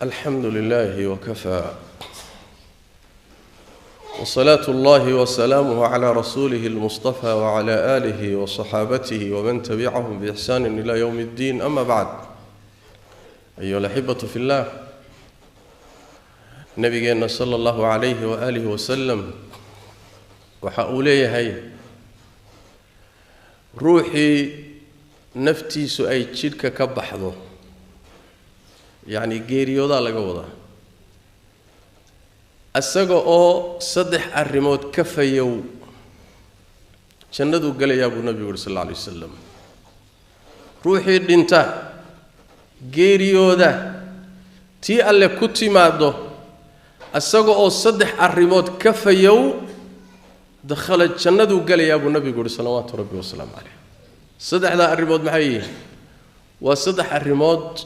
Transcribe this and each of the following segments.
الحمد لله وكفى وصلاة الله وسلامه على رسوله المصطفى وعلى آله وصحابته ومن تبعهم بإحسان إلى يوم الدين. أما بعد، أيها الأحبة في الله، نبينا صلى الله عليه وآله وسلم وحاوليه هي روحي نفتي سؤال شركة كبحضه، يعني geeriyooda laga wadaa asaga oo saddex arrimood ka fayow jannadu galaya buu nabigu sallallahu alayhi wasallam. ruuxii dhinta geeriyooda tii alle ku timaado asaga oo saddex arrimood ka fayow dakhala jannadu galaya buu nabigu sallallahu alayhi wasallam. saddexda arrimood maxay yihiin? waa saddex arrimood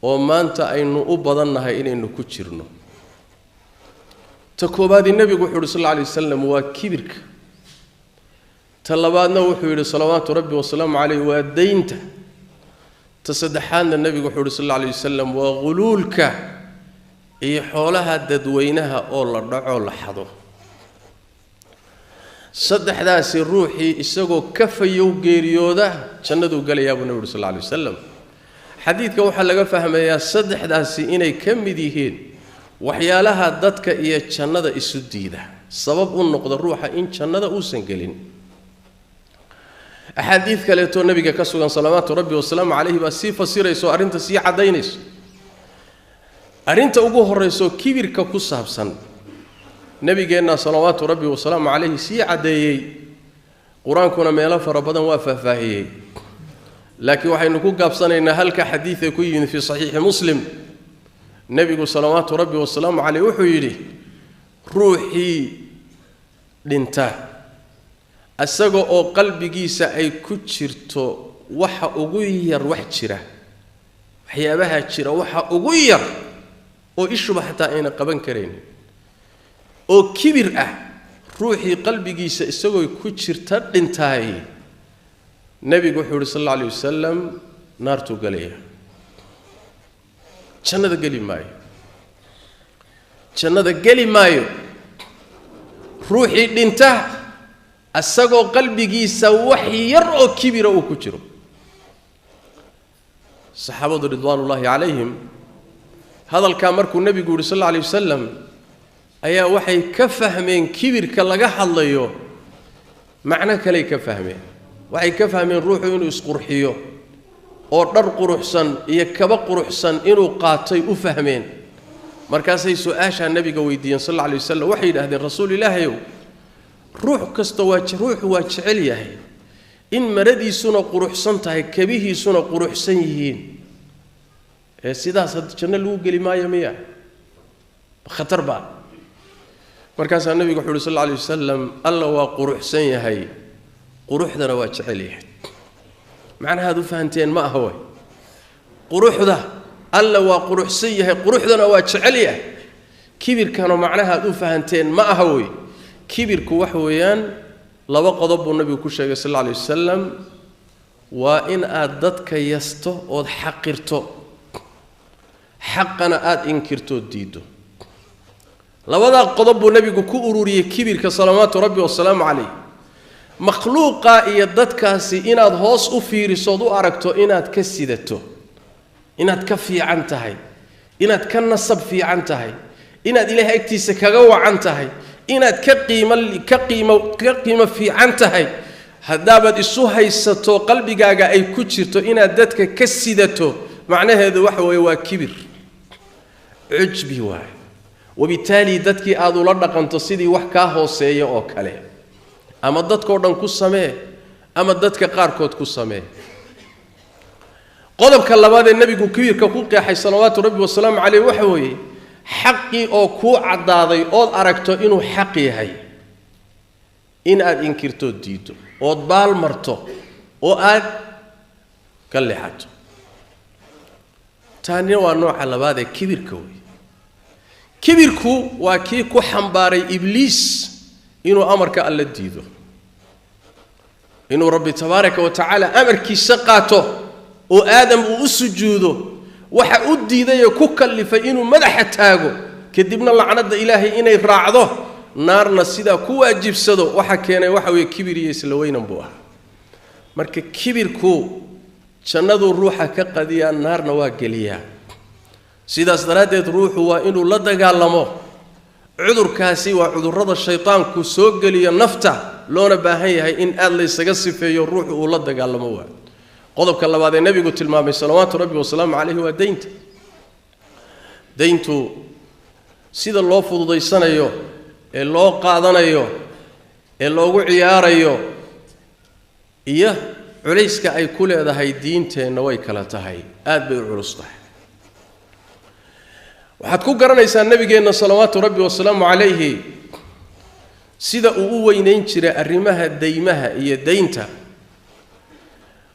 oo maanta aynu u badannahay inaynu ku jirno. ta koobaad nabigu wuxuu sallallahu alayhi wasallam waa kibirka. ta labaadna wuxuu yiri salawaatu rabbi wa salaamu alayhi waa deynta. ta saddexaadna nabigu wuxuu sallallahu alayhi wasallam waa quluulka iyo xoolaha dadweynaha oo la dhaco la xado. saddexdaasi ruuxii isagoo ka fayow geeriyooda jannadu galaya buu nabigu sallallahu alayhi wasallam. xadiidka waxaa laga fahmayaa saddexdaasi inay ka mid yihiin waxyaalaha dadka iyo jannada isu diida, sabab u noqda ruuxa in jannada uusan gelin. axaadiid kaleeto nabiga ka sugan salawaatu rabbi wa salaamu calayhi baa sii fasirayso arrinta sii cadaynayso. arrinta ugu horeyso kibirka ku saabsan nabigeenna salawaatu rabbi wa salaamu calayhi sii cadeeyey, qur-aankuna meelo fara badan waa faahfaahiyey, laakiin waxaynu ku gaabsanaynaa halka xadiis ay ku yimid fi saxiix muslim. nabigu salawaatu rabbi wa salaamu calayhi wuxuu yidhi ruuxii dhinta asaga oo qalbigiisa ay ku jirto waxa ugu yar wax jira, waxyaabaha jira waxa ugu yar oo ishuba xataa ayna qaban karaynin oo kibir ah, ruuxii qalbigiisa isagoo ku jirta dhintaay nabigu wuxuu sallallahu alayhi wasallam naartu galaya, jannada gali maayo. jannada gali maayo ruuxii dhinta asagoo qalbigiisa wax yar oo kibira uu ku jiro. saxaabadu ridwaanullaahi calayhim hadalkaa markuu nabigu yidhi sallallahu alayhi wasallam ayaa waxay ka fahmeen kibirka laga hadlayo macno kale ka fahmeen. waxay ka fahmeen ruuxu inuu isqurxiyo oo dhar quruxsan iyo kaba quruxsan inuu qaatay u fahmeen. markaasay su'aasha nabiga weydiiyeen sallallahu alayhi wasallam, waxay yidhaahdeen rasuul ilaahayow, ruux kasta ruuxu waa jecel yahay in maradiisuna quruxsan tahay, kabihiisuna quruxsan yihiin, sidaas janno lagu geli maayo miya? khatar baa. markaasaa nabiga wuxuu yidhi sallallahu alayhi wasallam, alla waa quruxsan yahay, quruxdana waa jecel yahay. macnaha aad u fahanteen ma aha way. quruxda alla waa quruxsan yahay, quruxdana waa jecel yahay. kibirkana macnaha aad u fahanteen ma aha way. kibirku wax weeyaan laba qodob buu nabigu ku sheegay sallallahu alayhi wasallam. waa in aad dadka yasto ood xaqirto, xaqana aad inkirto diido. labada qodob buu nabigu ku ururiyay kibirka salawaatu rabbi wa salaamu calayhi. makhluuqa iyo dadkaasi inaad hoos u fiirisood u aragto inaad ka sidato, inaad ka fiican tahay, inaad ka nasab fiican tahay, inaad ilaahay agtiisa kaga wacan tahay, inaad ka qiimo fiican tahay. haddaabad isu haysato qalbigaaga ay ku jirto inaad dadka ka sidato, macnaheedu waxa weeye waa kibir, cujbi waaye. wabitaali dadkii aad ula dhaqanto sidii wax kaa hooseeya oo kale, ama dadkoo dhan ku samee ama dadka qaarkood ku samee. qodobka labaad ee nabigu kibirka ku qeexay salawaatu rabbi wa salaamu calayhi waxa weeye xaqii oo kuu caddaaday ood aragto inuu xaq yahay in aad inkirto diido, ood baal marto oo aad ka leexato. taani waa nooca labaad ee kibirka weeye. kibirku waa kii ku xambaaray ibliis inuu amarka alla diido, inuu rabbi tabaaraka wa tacaala amarkiisa qaato oo aadam uu u sujuudo waxa u diiday ku kallifay inuu madaxa taago kadibna lacnada ilaahay inay raacdo naarna sida ku waajibsado waxa keenay waxa weey kibir iyo isla weynan buu ah marka kibirku jannadu ruuxa ka qadiya naarna waa galiya sidaas daraadeed ruuxu waa inuu la dagaalamo cudurkaasi waa cudurrada shaytaanku soo galiyo nafta loona baahan yahay in aad la isaga sifeeyo ruuxu uu la dagaalamo waa qodobka labaad ee nabigu tilmaamay salawaatu rabbi wa salaamu alayhi waa deyntu sida loo fududeysanayo ee loo qaadanayo ee loogu ciyaarayo iyo culayska ay ku leedahay diinteena way kala tahay aad bay u culus tahay waxaad ku garanaysaa nabigeena salawaatu rabbi wa salaamu alayhi sida uu u weynayn jiray arrimaha deymaha iyo deynta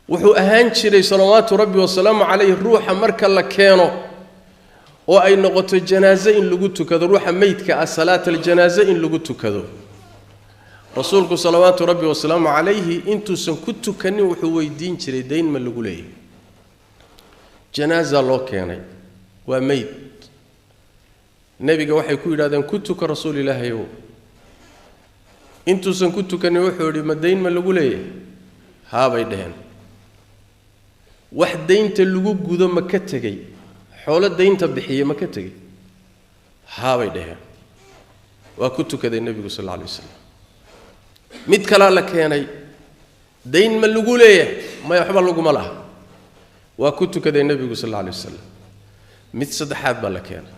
wuxuu ahaan jiray salawaatu rabbi wa salaamu alayhi ruuxa marka la keeno oo ay noqoto janaaze in lagu tukado ruuxa meydka ah salaatul janaaze in lagu tukado rasuulku salawaatu rabbi wa salaamu alayhi intuusan ku tukanin wuxuu weydiin jiray deyn ma lagu leeyahay janaaza loo keenay waa meyd nabiga waxay ku yiraahdeen ku tuka rasuul ilaahay intuusan ku tukanin wuxuu yiri ma deyn ma lagu leeyahay haabay dhaheen wax deynta lagu gudo ma ka tagay xoolo deynta bixiye ma ka tagay haabay dhaheen waa ku tukaday nabigu sallallahu alayhi wasallam mid kala la keenay deyn ma lagu leeyahay ma waxba lagu ma laha waa ku tukaday nabigu sallallahu alayhi wasallam mid saddexaad baa la keenay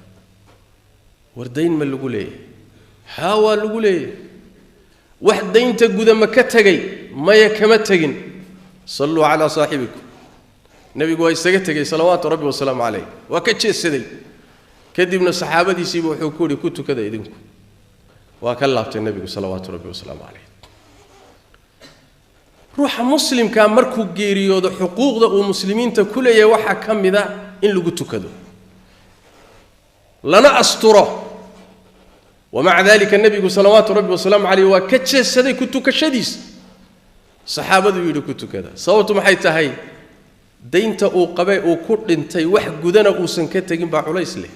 war deyn ma lagu leeyahay haa waa lagu leeyahay wax deynta guda ma ka tagay maya kama tagin sallu ala saahibikum nabigu waa isaga tagay salawaatu rabbi wa salaamu alayhi waa ka jeesaday kadibna saxaabadiisiiba wuxuu ku yiri ku tukada idinku waa ka laabtay nabigu salawaatu rabbi wa salaamu alayhi ruuxa muslimka markuu geeriyoodo xuquuqda uu muslimiinta ku leeyahay waxa kamida in lagu tukado lana asturo ومع ذلك النبي صلوات ربي وسلام عليه وكجسدي كنت كشديس صحابه يقولوا كنت كذا صوت ما حي تهي دينتا او قبي او كدنتي wax gudana uu san ka tagin ba culays leh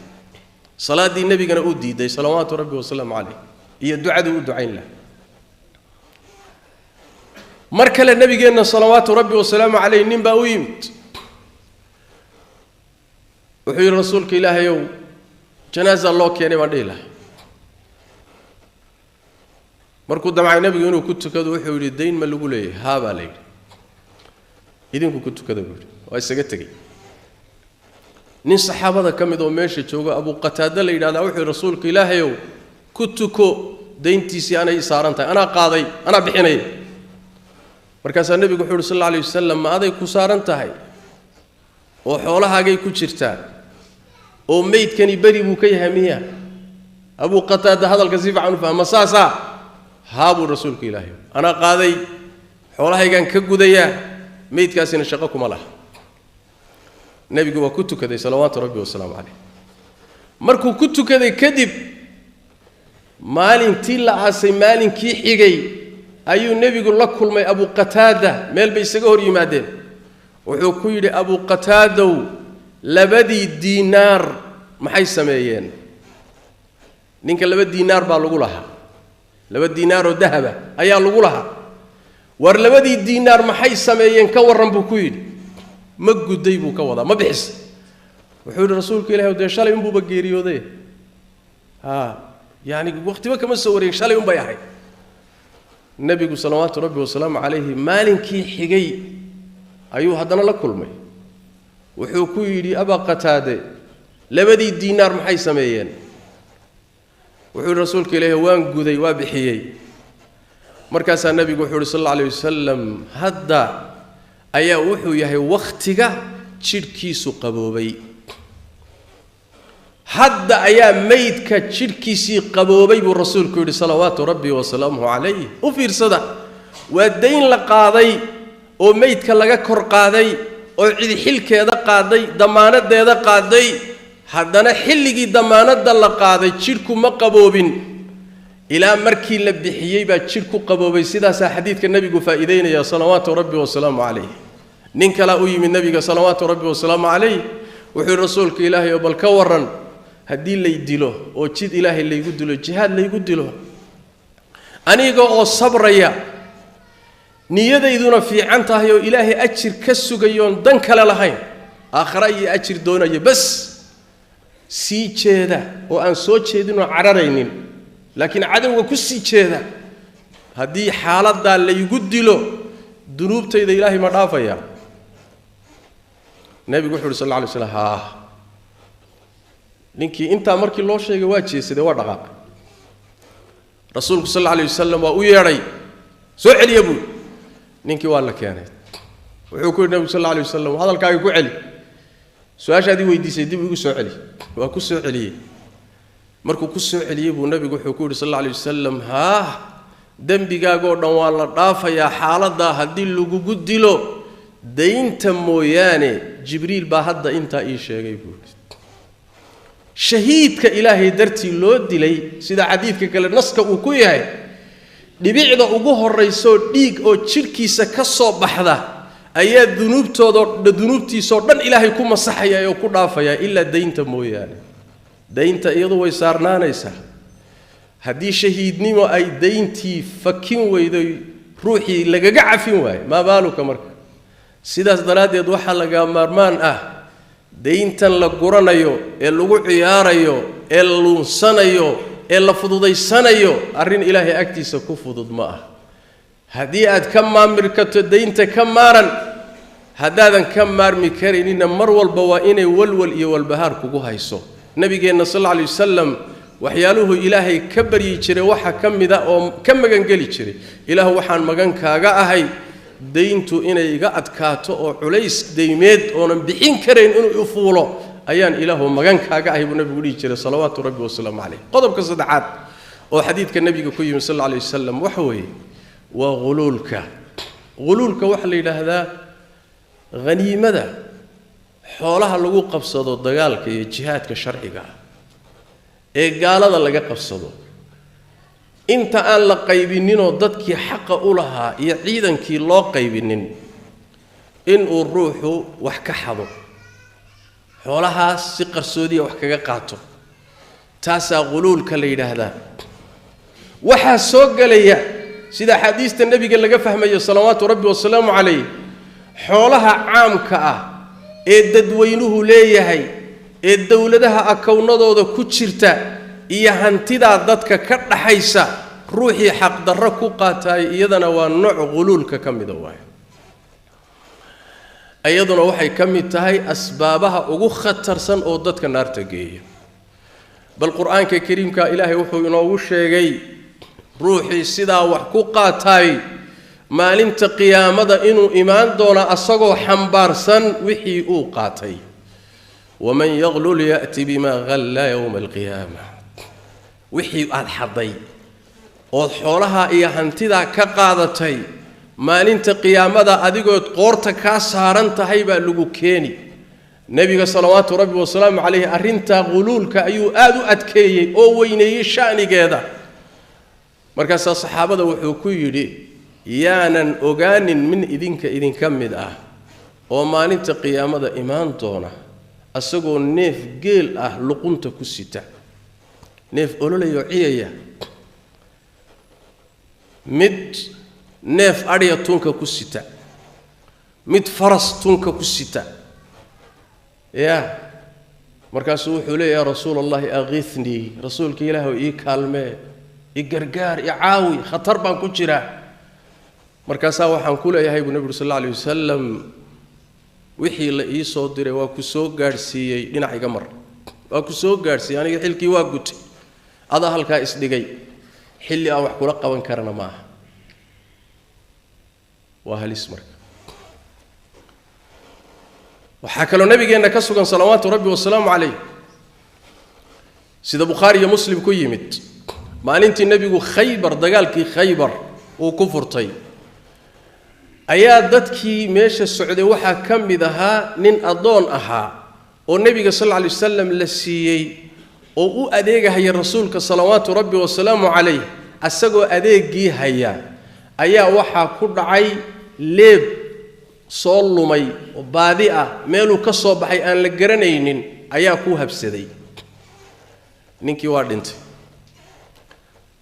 salaadii nabigana uu diiday salawaatu rabbi wa salaam alayhi iyo ducada uu ducayn la markale nabigeena salawaatu rabbi wa salaam alayhi nin ba u yimid wuxuu rasuulka ilaahay janaaza loo keenay ma dhila markuu damcay nabigu inuu ku tukado wuxuu yiri deyn ma lagu leeyahay ha baa leeyahay idinku ku tukada buu waa isaga tagay nin saxaabada kamid oo meesha jooga Abu Qataada la yiraahdo wuxuu rasuulka ilaahay ku tuko deyntiisi anay saarantahay ana qaaday ana bixinay markaas nabigu wuxuu sallallahu alayhi wasallam ma aday ku saaran tahay oo xoolahaagay ku jirtaa oo meydkani bari buu ka yahay miya Abu Qataada hadalka si fiican u fahma saasa هابو رسولك إلهي أنا قاضي حولها يجان كجوديا ميت كاسين الشقاكم الله نبي جوا كتو كذا صلوات ربي والسلام عليه مركو كتو كذا كذب مالين تيلا عسى مالين كي حجي أيو نبي يقول لك كل ما أبو قتادة مال بيسجور يمادين وحكي أبو قتادة لبدي دينار ما حيسميين نينك لبدي دينار بالقولها لبا دينار ذهب ايا لوgu laha war labadii diinaar maxay sameeyeen ka waran buu ku yiri ma guday buu ka wada ma bixis wuxuu rasuulku ilaahay oo shalay inuu ba geeriyooday yani waqtiba kama soo wareeg shalay un bay ahay nabigu salawaatu rabbi wa salaamu alayhi maalinkii xigay ayuu hadana la kulmay wuxuu ku yiri aba qataade labadii diinaar maxay sameeyeen wuxuu rasuulka ilaahay waan guday waa bixiyay markaas nabigu wuxuu sallallahu alayhi wasallam hadda ayaa wuxuu yahay waqtiga jirkiisu qaboobay hadda ayaa meydka jirkiisii qaboobay buu rasuulku yiri salawaatu rabbi wa salaamuhu alayhi u fiirsada waa deyn la qaaday oo meydka laga kor qaaday oo cid xilkeeda qaaday damaanadeeda qaaday haddana xilligii damaanada la qaaday jirku ma qaboobin ilaa markii la bixiyay baa jirku qaboobay sidaas xadiidka nabigu faa'iideynaya salawaatu rabbi wa salaamu alayhi nin kala u yimid nabiga salawaatu rabbi wa salaamu alayhi wuxuu rasuulka ilaahay bal ka waran haddii lay dilo oo jid ilaahay laygu dilo jihaad laygu dilo aniga oo sabraya niyadayduna fiican tahay oo ilaahay ajir ka sugayoon dan kale lahayn aakhira iyo ajir doonayo bas sii jeeda oo aan soo jeedinoo cararaynin laakiin cadawga ku sii jeeda haddii xaaladda laygu dilo dunuubtayda ilaahay ma dhaafaya nabigu wuxuu sallallahu alayhi wasallam ha ninkii inta markii loo sheegay waa jeesaday waa dhaqaaq rasuulku sallallahu alayhi wasallam waa u yeeray soo celiya buu ninkii waa la keenay wuxuu ku yiri nabigu sallallahu alayhi wasallam hadalkaaga ku celi su'aashaadii weydiisay dib ugu soo celi waa ku soo celiyay markuu ku soo celiyay buu nabigu wuxuu ku yiri sallallahu alayhi wasallam ha dambigaaga oo dhan waa la dhaafayaa xaaladda haddii lagu dilo daynta mooyaane jibriil baa hadda intaa ii sheegay buu shahiidka ilaahay dartii loo dilay sida xadiidka kale naska uu ku yahay dhibicda ugu horeyso dhiig oo jirkiisa ka soo baxda ayaa dunuubtiisa oo dhan ilaahay ku masaxaya oo ku dhaafaya illa daynta mooyaane daynta iyadu way saarnaanaysaa haddii shahiidnimo ay dayntii fakin weyday ruuxii lagaga cafin waayo ma baaluka marka sidaas daraadeed waxa laga maarmaan ah dayntan la guranayo ee lagu ciyaarayo ee la lunsanayo ee la fududaysanayo arrin ilaahay agtiisa ku fudud ma ah haddii aad ka maamirkato daynta ka maaran haddaadan ka maarmi karinina mar walba waa inay walwal iyo walbahaar kugu hayso nabigeenna sallallahu alayhi wasallam waxyaaluhu ilaahay ka baryi jiray waxa ka mid ah oo ka magan gali jiray ilaahu waxaan magan kaaga ahay dayntu inay iga adkaato oo culays daymeed oonan bixin karayn inuu fuulo ayaan ilaahu magan kaaga ahay buu nabigu dhigi jiray salawaatu rabbi wasalaamu calayh qodobka saddexaad oo xadiidka nabiga ku yimi sallallahu alayhi wasallam waxa weeye waa guluulka waxa la yiraahdaa ghaniimada xoolaha lagu qabsado dagaalka iyo jihaadka sharciga ee gaalada laga qabsado inta aan la qaybinin oo dadkii xaq u lahaa iyo ciidankii loo qaybinin in uu ruuxu wax ka xado xoolahaas si qarsoodiya wax kaga qaato taasa guluulka la yiraahdaa waxa soo galaya sida xadiista nabiga laga fahmayo salawaatu rabbi wasalaamu calayhi xoolaha caamka ah ee dadweynuhu leeyahay ee dawladaha akawnadooda ku jirta iyo hantida dadka ka dhaxaysa ruuxii xaq darro ku qaatay iyadana waa nooc guluulka kamid ah ayaduna waxay kamid tahay asbaabaha ugu khatarsan oo dadka naarta geeya bal quraanka kariimka ilaahay wuxuu inoogu sheegay ruuxii sidaa wax ku qaatay maalinta qiyaamada inuu imaan doono asagoo xambaarsan wixii uu qaatay waman yaghlul ya'ti bima ghalla yawm alqiyamah wixii aad xaday oo xoolaha iyo hantida ka qaadatay maalinta qiyaamada adigood qoorta ka saaran tahay baa lagu keeni nabiga salawaatu rabbi wasalaamu calayhi arinta guluulka ayuu aad u adkeeyay oo weyneeyay shaanigeeda markaas saxaabada wuxuu ku yiri yaanan ogaanin min idinka mid ah oo maalinta qiyaamada imaan doona asagoo neef geel ah luqunta ku sita neef ololayo ciyaya mid neef adhiya tunka ku sita mid faras tunka ku sita ya markaasuu wuxuu leeyahay rasuulullaahi aghithni rasuulka ilaahu ii kaalmee ii gargaar ii caawi khatar baan ku jiraa markaasaa waxaan ku leeyahay buu nabigu sallallahu alayhi wasallam wixii la ii soo diray waa ku soo gaarsiiyay dhinaciga mar waa ku soo gaarsiiyay aniga xilkii waa gutay ada halka isdhigay xilli aan wax kula qaban karana ma aha waa halis marka waxa kale nabigeena ka sugan salawaatu rabbi wasalaamu calayhi sida Bukhari iyo Muslim ku yimid maalintii nabigu Khaybar dagaalkii Khaybar uu ku furtay ayaa dadkii meesha socday waxa kamid ahaa nin adoon ahaa oo nabiga sallallahu alayhi wasallam la siiyay oo u adeegaya rasuulka salawaatu rabbi wasalaamu calayhi asagoo adeegii haya ayaa waxa ku dhacay leeb صولمي وبادئة ميلو كسو بحي أن لقرنين أياكو هبسدي نينكي واردنت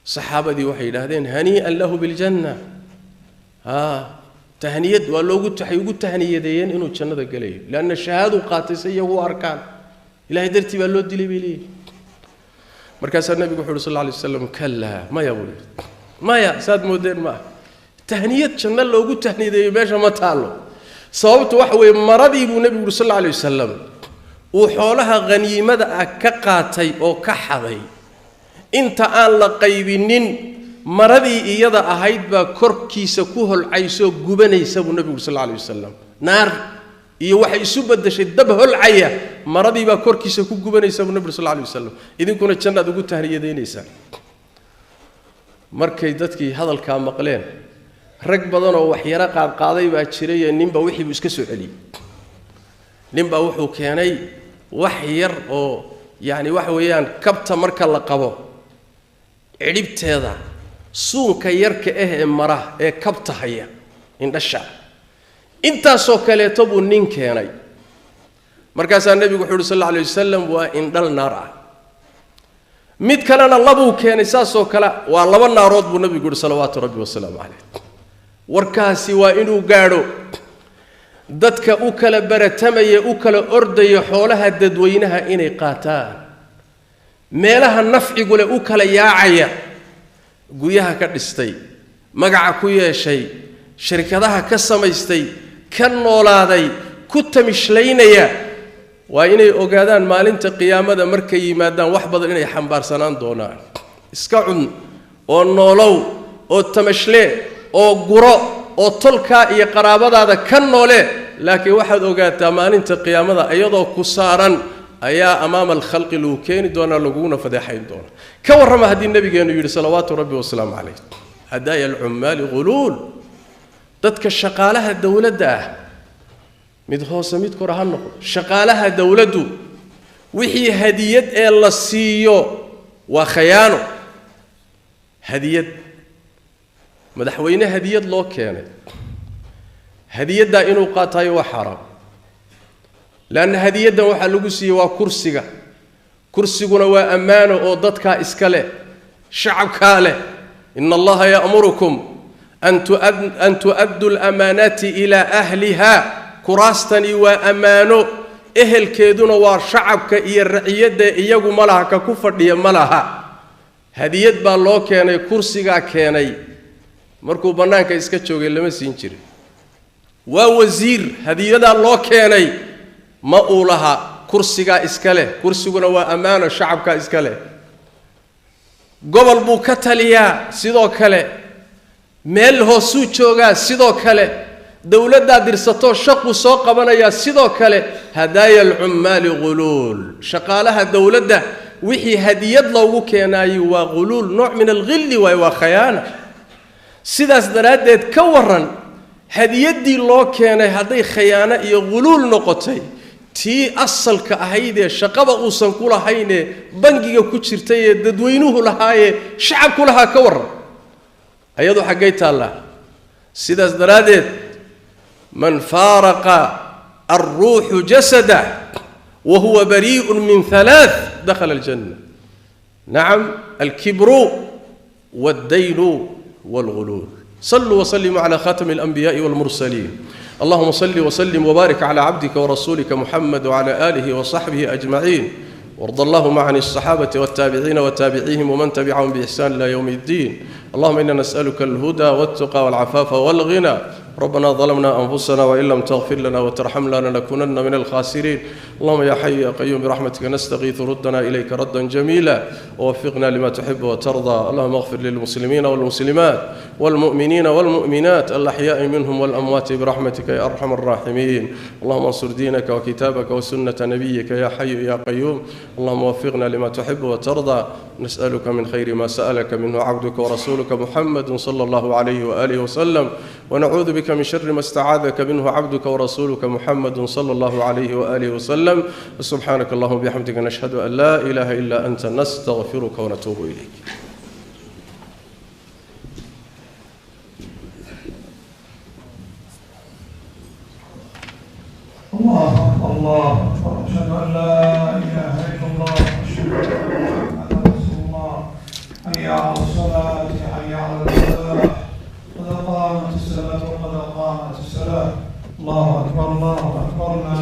صحابة دي وحي لهذين هنيئا له بالجنة تهنيد ولو قلت حيقول تهنيدين إنه جنة قليل لأن الشهادة قاطسية هو أركان إلهي درتي بالله دي لي مركز النبي صلى الله عليه وسلم كلا ما يقول ما يا ساد مودين ما تهنيد جنة لو قلت تهنيدين باشا ما تعلو صوت وحوي مرضي النبي صلى الله عليه وسلم وحولها غنيمة كقاتي أو كحضي أنت آن لقيبنين مرضي إيضا أهيد با كركي سكوه العيسو قبني سبو النبي صلى الله عليه وسلم نار يوحي سبب دشي دبه العيا مرضي با كركي سكوه قبني سبو النبي صلى الله عليه وسلم إذن كنا تشنى دقو تهرية دينيسا مركي دادكي هذا الكام مقلين رق بدنا وحيرا قاد قاضي با تشريه نيمبا وحي بسكسو علي نيمبا وحو كياني وحير أو يعني وحويان كبتا مركا لقبو عربتيدا suunka yarka ee mara ee kabta haya indhasha inta soo kaleeto buu nin keenay markaas nabigu wuxuu sallallahu alayhi wasallam waa indhal naar ah mid kalena labuu keenay saasoo kala waa laba naarood buu nabigu sallallahu rabbi wasallam alayhi warkaasi waa inuu gaadho dadka u kala baratamaya u kala ordaya xoolaha dadweynaha inay qaataan meelaha nafcigu leh u kala yaacaya guyaha ka dhistay magaca ku yeeshay shirkadaha ka samaystay ka noolaaday ku tamishlaynaya waa inay ogaadaan maalinta qiyaamada markay yimaadaan wax badan inay xambaarsanaan doonaan iska cun oo noolow oo tamashle oo guro oo tolka iyo qaraabadaada ka noole laakiin waxaad ogaataa maalinta qiyaamada ayadoo ku saaran ayaa amaama al-khalqi loo keeni doona laguna fadeexayn doona ka warrama hadii nabigeenu yiri salawaatu rabbi wa salaamu alayhi hadaaya al-ummal ghulul dadka shaqaalaha dawladda ah mid hoose mid kor ha noqdo shaqaalaha dawladdu wixii hadiyad ee la siiyo waa khiyaano hadiyad madaxweyne hadiyad loo keenay hadiyada inuu qaatayo waa xaraam لأن هدية وحلوسي وكرسية كرسينا وأمانة أو ضدك إسكاله شعب كاله إن الله يأمركم أن تؤدوا الأمانات إلى أهلها كراستني وأمانة أهل كيدون وشعبك الرعية إيجو ملها ككفر دي ملها هدية بالله كان كرسية كاني مركو بنانك إسكتشوغ اللي ما سينشري ووزير هدية الله كاني ما أولها كرسيga iskale kursiguna waa amaano shacabka iskale gobol buu ka taliyaa sidoo kale meel hoosu jooga sidoo kale dawladda dirsato shaqo soo qabanaya sidoo kale hadaaya al-ummal ghulul shaqaalaha dawladda wixii hadiyad loogu keenay waa ghulul nooc min al-ghill wa khayana sidaas daraadeed ka waran hadiyadii loo keenay haday khiyaano iyo ghulul noqotay tii asalka ahayd shaqada uu san ku lahayn bangiga ku jirtay dadweynuhu lahaaye shacabku laha ka waran ayadu xaqay taala sidaas daraadeed man faraqa ar-ruh jasada wa huwa bari'un min thalath dakhala al-janna na'am al-kibru wad-dayn wal-ghulul sallu wa sallimu ala khatam al-anbiya'i wal-mursalin اللهم صل وسلم وبارك على عبدك ورسولك محمد وعلى آله وصحبه أجمعين وارض اللهم عن الصحابة والتابعين وتابعيهم ومن تبعهم بإحسان إلى يوم الدين اللهم إنا نسألك الهدى والتقى والعفاف والغنى ربنا ظلمنا أنفسنا وإن لم تغفر لنا وترحمنا لنكونن من الخاسرين اللهم يا حي يا قيوم برحمتك نستغيث ردنا إليك ردا جميلا ووفقنا لما تحب وترضى اللهم اغفر للمسلمين والمسلمات والمؤمنين والمؤمنات الأحياء منهم والأموات برحمتك يا أرحم الراحمين اللهم انصر دينك وكتابك وسنة نبيك يا حي يا قيوم اللهم وفقنا لما تحب وترضى نسألك من خير ما سألك منه عبدك ورسولك محمد صلى الله عليه وآله وسلم ونعوذ بك من شر ما استعاذك منه عبدك ورسولك محمد صلى الله عليه وآله وسلم سبحانك اللهم وبحمدك نشهد أن لا إله إلا أنت نستغفرك ونتوب إليك على الصلاة حي على الفلاح قد قامت الصلاة وقد قامت الصلاة الله أكبر الله أكبر لا